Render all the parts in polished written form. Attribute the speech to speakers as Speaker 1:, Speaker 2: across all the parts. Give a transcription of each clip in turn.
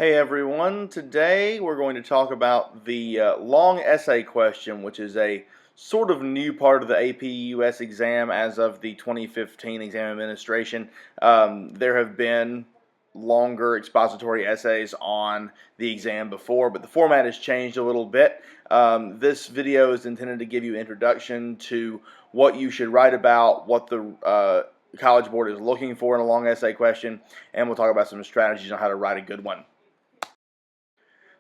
Speaker 1: Hey everyone, today we're going to talk about the long essay question, which is a sort of new part of the APUS exam as of the 2015 exam administration. There have been longer expository essays on the exam before, but the format has changed a little bit. This video is intended to give you an introduction to what you should write about, what the College Board is looking for in a long essay question, and we'll talk about some strategies on how to write a good one.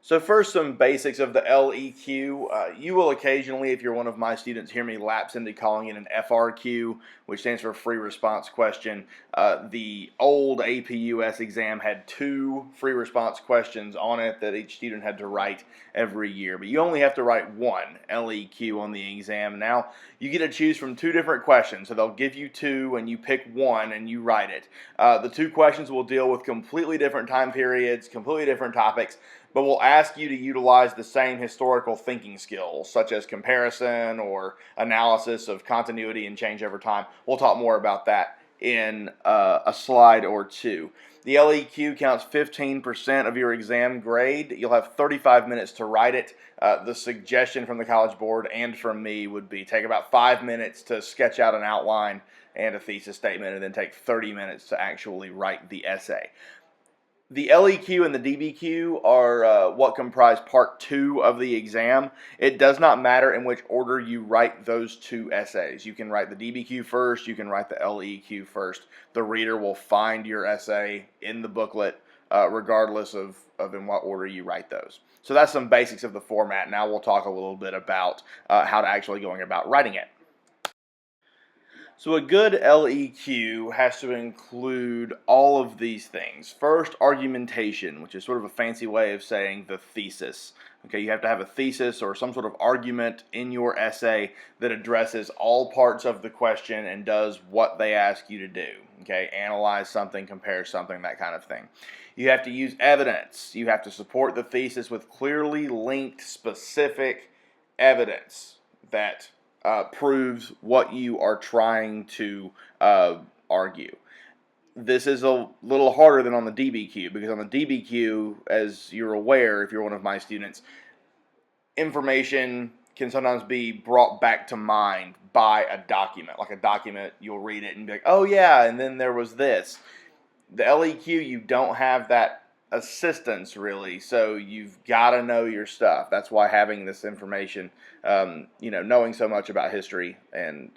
Speaker 1: So first, some basics of the LEQ. You will occasionally, if you're one of my students, hear me lapse into calling it an FRQ, which stands for free response question. The old APUS exam had 2 free response questions on it that each student had to write every year, but you only have to write 1 LEQ on the exam. Now, you get to choose from 2 different questions, so they'll give you 2 and you pick 1 and you write it. The 2 questions will deal with completely different time periods, completely different topics, but we'll ask you to utilize the same historical thinking skills, such as comparison or analysis of continuity and change over time. We'll talk more about that in a slide or 2. The LEQ counts 15% of your exam grade. You'll have 35 minutes to write it. The suggestion from the College Board and from me would be take about 5 minutes to sketch out an outline and a thesis statement, and then take 30 minutes to actually write the essay. The LEQ and the DBQ are what comprise part 2 of the exam. It does not matter in which order you write those 2 essays. You can write the DBQ first, you can write the LEQ first. The reader will find your essay in the booklet regardless of in what order you write those. So that's some basics of the format. Now we'll talk a little bit about how to actually going about writing it. So a good LEQ has to include all of these things. First, argumentation, which is sort of a fancy way of saying the thesis. Okay, you have to have a thesis or some sort of argument in your essay that addresses all parts of the question and does what they ask you to do. Okay, analyze something, compare something, that kind of thing. You have to use evidence. You have to support the thesis with clearly linked specific evidence that proves what you are trying to argue. This is a little harder than on the DBQ, because on the DBQ, as you're aware, if you're one of my students, information can sometimes be brought back to mind by a document. Like a document, you'll read it and be like, oh yeah, and then there was this. The LEQ, you don't have that assistance really, so you've got to know your stuff. That's why having this information, knowing so much about history and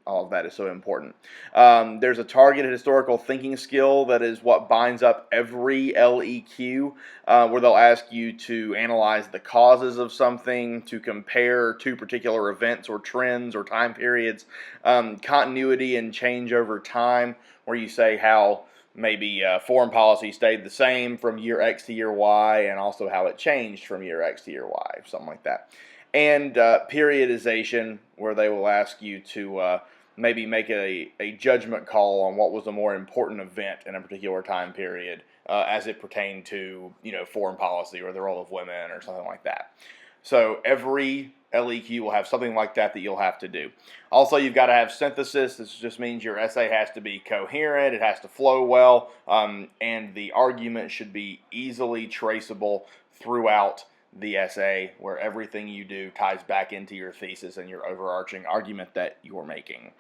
Speaker 1: all of that is so important. There's a targeted historical thinking skill that is what binds up every LEQ, where they'll ask you to analyze the causes of something, to compare 2 particular events or trends or time periods, continuity and change over time, where you say how maybe foreign policy stayed the same from year X to year Y, and also how it changed from year X to year Y, something like that. And periodization, where they will ask you to maybe make a judgment call on what was a more important event in a particular time period as it pertained to foreign policy or the role of women or something like that. So every LEQ will have something like that you'll have to do. Also, you've got to have synthesis. This just means your essay has to be coherent, it has to flow well, and the argument should be easily traceable throughout the essay, where everything you do ties back into your thesis and your overarching argument that you're making.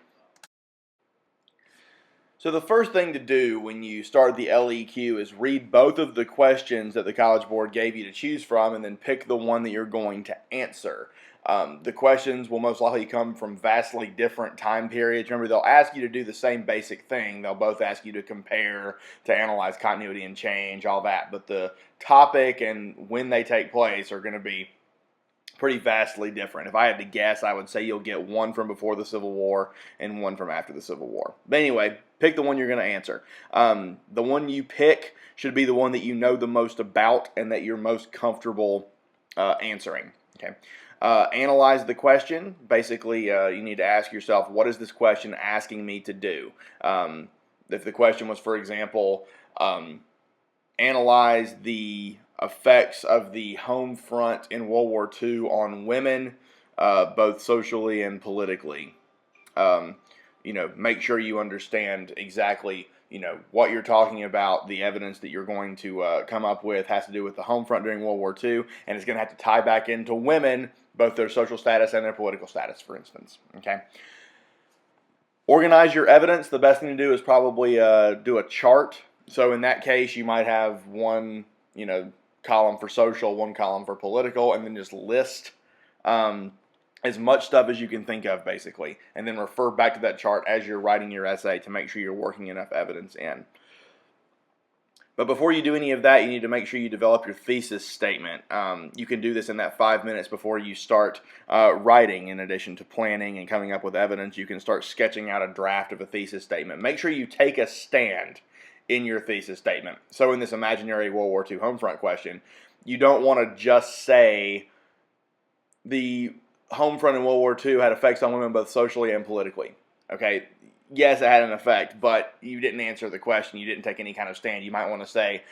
Speaker 1: So the first thing to do when you start the LEQ is read both of the questions that the College Board gave you to choose from, and then pick the one that you're going to answer. The questions will most likely come from vastly different time periods. Remember, they'll ask you to do the same basic thing. They'll both ask you to compare, to analyze continuity and change, all that. But the topic and when they take place are going to be pretty vastly different. If I had to guess, I would say you'll get one from before the Civil War and one from after the Civil War. But anyway, pick the one you're going to answer. The one you pick should be the one that you know the most about and that you're most comfortable answering. Okay. Analyze the question. Basically, you need to ask yourself, what is this question asking me to do? If the question was, for example, analyze the effects of the home front in World War II on women, both socially and politically. Make sure you understand exactly, what you're talking about, the evidence that you're going to come up with has to do with the home front during World War II, and it's going to have to tie back into women, both their social status and their political status, for instance. Okay. Organize your evidence. The best thing to do is probably do a chart. So in that case, you might have one, column for social, one column for political, and then just list as much stuff as you can think of, basically, and then refer back to that chart as you're writing your essay to make sure you're working enough evidence in. But before you do any of that, you need to make sure you develop your thesis statement. You can do this in that 5 minutes before you start writing. In addition to planning and coming up with evidence, you can start sketching out a draft of a thesis statement. Make sure you take a stand in your thesis statement. So in this imaginary World War II home front question, you don't want to just say the home front in World War II had effects on women both socially and politically. Okay, yes, it had an effect, but you didn't answer the question. You didn't take any kind of stand. You might want to say,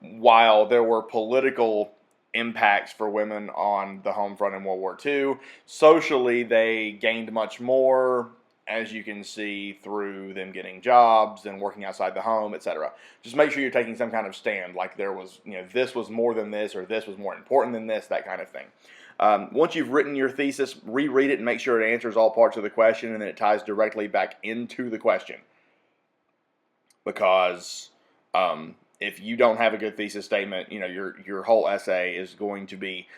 Speaker 1: while there were political impacts for women on the home front in World War II, socially they gained much more, as you can see through them getting jobs and working outside the home, etc. Just make sure you're taking some kind of stand, like there was, this was more than this, or this was more important than this, that kind of thing. Once you've written your thesis, reread it and make sure it answers all parts of the question and then it ties directly back into the question. Because if you don't have a good thesis statement, your whole essay is going to be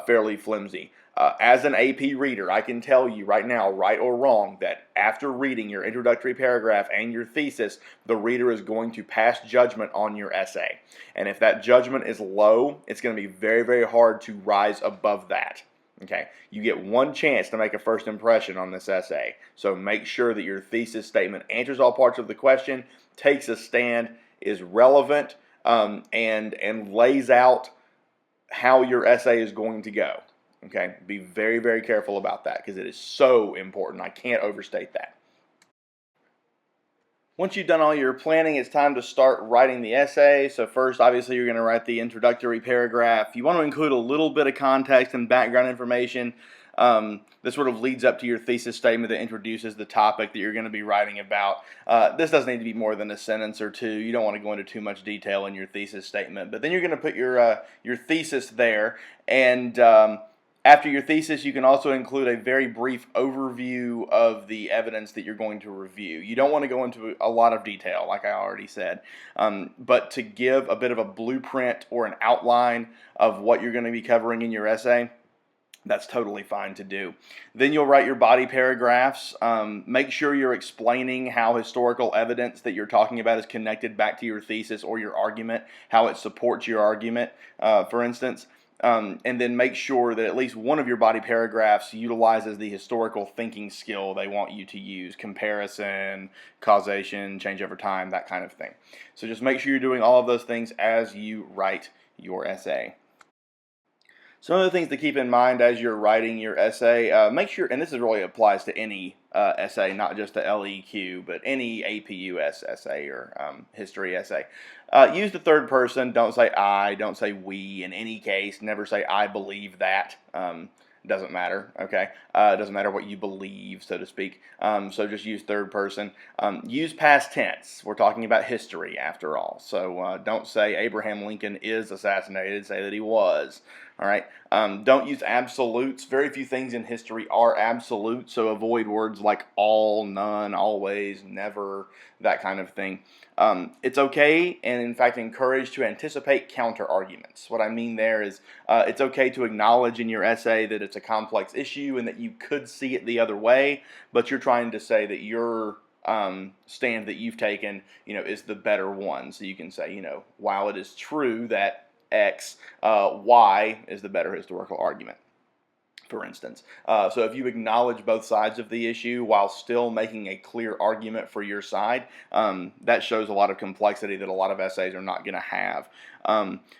Speaker 1: fairly flimsy. As an AP reader, I can tell you right now, right or wrong, that after reading your introductory paragraph and your thesis, the reader is going to pass judgment on your essay. And if that judgment is low, it's going to be very, very hard to rise above that. Okay, you get one chance to make a first impression on this essay, so make sure that your thesis statement answers all parts of the question, takes a stand, is relevant, and lays out how your essay is going to go. Okay, be very, very careful about that because it is so important. I can't overstate that. Once you've done all your planning, it's time to start writing the essay. So first, obviously, you're going to write the introductory paragraph. You want to include a little bit of context and background information. This sort of leads up to your thesis statement that introduces the topic that you're going to be writing about. This doesn't need to be more than a sentence or two. You don't want to go into too much detail in your thesis statement. But then you're going to put your thesis there, and after your thesis, you can also include a very brief overview of the evidence that you're going to review. You don't want to go into a lot of detail, like I already said, but to give a bit of a blueprint or an outline of what you're going to be covering in your essay, that's totally fine to do. Then you'll write your body paragraphs. Make sure you're explaining how historical evidence that you're talking about is connected back to your thesis or your argument, how it supports your argument, for instance. And then make sure that at least one of your body paragraphs utilizes the historical thinking skill they want you to use: comparison, causation, change over time, that kind of thing. So just make sure you're doing all of those things as you write your essay. Some of the things to keep in mind as you're writing your essay, make sure, and this really applies to any essay, not just the LEQ, but any APUS essay or history essay. Use the third person. Don't say I, don't say we in any case. Never say I believe that. Doesn't matter, okay? It doesn't matter what you believe, so to speak. So just use third person. Use past tense. We're talking about history, after all. So don't say Abraham Lincoln is assassinated. Say that he was. All right. Don't use absolutes. Very few things in history are absolute, so avoid words like all, none, always, never, that kind of thing. It's okay, and in fact encouraged, to anticipate counter-arguments. What I mean there is it's okay to acknowledge in your essay that it's a complex issue and that you could see it the other way, but you're trying to say that your stand that you've taken, is the better one. So you can say, while it is true that X, Y is the better historical argument, for instance. So if you acknowledge both sides of the issue while still making a clear argument for your side, that shows a lot of complexity that a lot of essays are not going to have.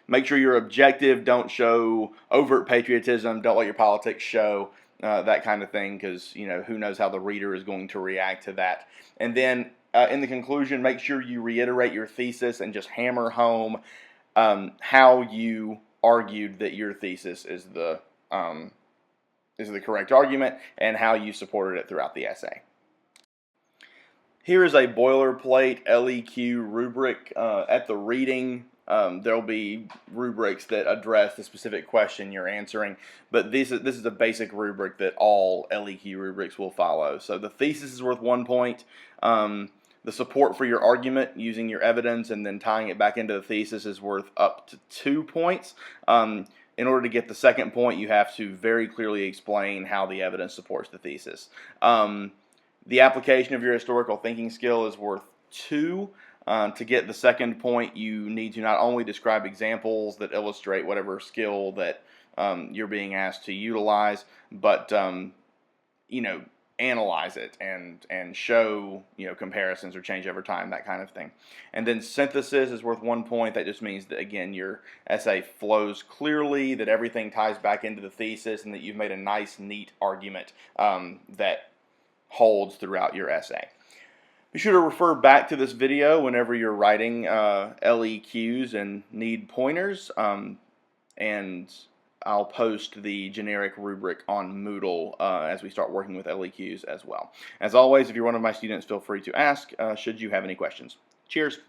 Speaker 1: Make sure you're objective. Don't show overt patriotism. Don't let your politics show. That kind of thing, because who knows how the reader is going to react to that. And then in the conclusion, make sure you reiterate your thesis and just hammer home how you argued that your thesis is the correct argument and how you supported it throughout the essay. Here is a boilerplate LEQ rubric. At the reading, there'll be rubrics that address the specific question you're answering, but this is a basic rubric that all LEQ rubrics will follow. So the thesis is worth 1 point. The support for your argument using your evidence and then tying it back into the thesis is worth up to 2 points. In order to get the second point, you have to very clearly explain how the evidence supports the thesis. The application of your historical thinking skill is worth 2. To get the second point, you need to not only describe examples that illustrate whatever skill that you're being asked to utilize, but analyze it and show comparisons or change over time, that kind of thing. And then synthesis is worth 1 point. That just means that, again, your essay flows clearly, that everything ties back into the thesis, and that you've made a nice, neat argument that holds throughout your essay. Be sure to refer back to this video whenever you're writing LEQs and need pointers, and I'll post the generic rubric on Moodle as we start working with LEQs as well. As always, if you're one of my students, feel free to ask should you have any questions. Cheers!